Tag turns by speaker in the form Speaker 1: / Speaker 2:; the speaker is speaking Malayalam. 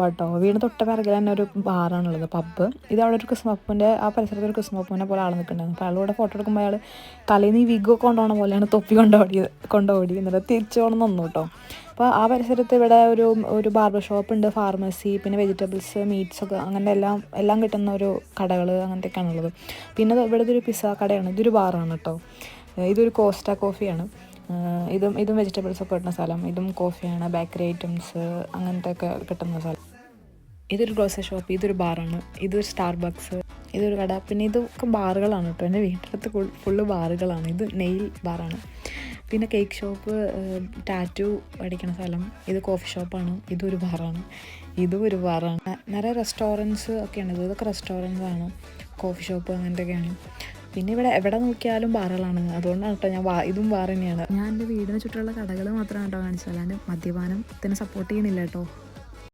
Speaker 1: കേട്ടോ. വീടിന് തൊട്ട് പിറകിൽ തന്നെ ഒരു ബാറാണുള്ളത്, പബ്ബ്. ഇത് അവിടെ ഒരു ക്രിസ്മസ് പബ്ബിൻ്റെ ആ പരിസരത്ത് ഒരു ക്രിസ്മസ് പബ്ബിനെ പോലെ ആൾ നിൽക്കുന്നുണ്ടായിരുന്നു. അപ്പോൾ അയാളോടെ ഫോട്ടോ എടുക്കുമ്പോൾ അയാൾ തലേന്ന് ഈ വിഗൊക്കെ കൊണ്ടുപോകണ പോലെയാണ് തൊപ്പി കൊണ്ടുപോടി എന്നിട്ട് തിരിച്ചു പോകണം തന്നു കേട്ടോ. അപ്പോൾ ആ പരിസരത്ത് ഇവിടെ ഒരു ബാർബർ ഷോപ്പ് ഉണ്ട്, ഫാർമസി, പിന്നെ വെജിറ്റബിൾസ്, മീറ്റ്സ് ഒക്കെ അങ്ങനെ എല്ലാം കിട്ടുന്ന ഒരു കടകൾ അങ്ങനത്തെയൊക്കെയാണുള്ളത്. പിന്നെ ഇവിടുത്തെ ഒരു പിസ്സ കടയാണ്, ഇതൊരു ബാറാണ് കേട്ടോ. ഇതൊരു കോസ്റ്റ കോഫിയാണ്. ഇതും വെജിറ്റബിൾസ് ഒക്കെ കിട്ടുന്ന സ്ഥലം. ഇതും കോഫിയാണ്, ബേക്കറി ഐറ്റംസ് അങ്ങനത്തെ ഒക്കെ കിട്ടുന്ന സ്ഥലം. ഇതൊരു ഗ്രോസറി ഷോപ്പ്, ഇതൊരു ബാറാണ്, ഇതൊരു സ്റ്റാർബക്സ്, ഇതൊരു കട. പിന്നെ ഇതൊക്കെ ബാറുകളാണ് കേട്ടോ. എൻ്റെ വീട്ടിനടുത്ത് ഫുള്ള് ബാറുകളാണ്. ഇത് നെയിൽ ബാറാണ്. പിന്നെ കേക്ക് ഷോപ്പ്, ടാറ്റു അടിക്കണ സ്ഥലം, ഇത് കോഫി ഷോപ്പാണ്, ഇതൊരു ബാറാണ്, ഇതും ഒരു ബാറാണ്. നിറയെ റെസ്റ്റോറൻറ്റ്സ് ഒക്കെയാണ്. ഇതൊക്കെ റെസ്റ്റോറൻറ്റ്സ് ആണ്, കോഫി ഷോപ്പ് അങ്ങനത്തെയൊക്കെയാണ്. പിന്നെ ഇവിടെ എവിടെ നോക്കിയാലും ബാറുകളാണ്. അതുകൊണ്ടാണ് കേട്ടോ ഇതും ബാർ തന്നെയാണ്. ഞാൻ എൻ്റെ വീടിന് ചുറ്റുമുള്ള കടകൾ മാത്രമാണ് കേട്ടോ കാണിച്ചത്, അല്ലാണ്ട് മദ്യപാനത്തിന് സപ്പോർട്ട് ചെയ്യണില്ല കേട്ടോ.